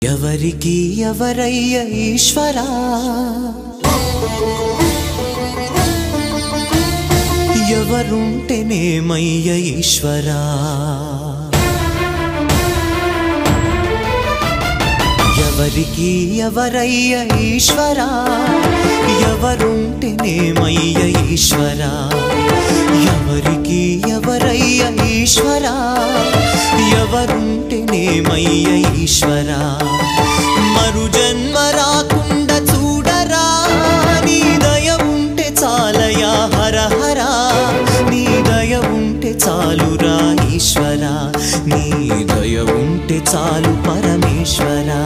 ఎవరికి ఎవరయ్య ఈశ్వరా ఎవరుంటేనేమయ్య ఈశ్వరా ఎవరికి ఎవరయ్య ఈశ్వరా ఎవరుంటేనేమయ్య ఈశ్వరా ఎవరికి ఎవరయ్య ఈశ్వరా ఎవరుంటేనేమయ్య ఈశ్వరా మరు జన్మ రాకుండా చూడరా నీ దయ ఉంటే చాలయా హర హర నీ దయ ఉంటే చాలురా ఈశ్వరా నీ దయ ఉంటే చాలు పరమేశ్వరా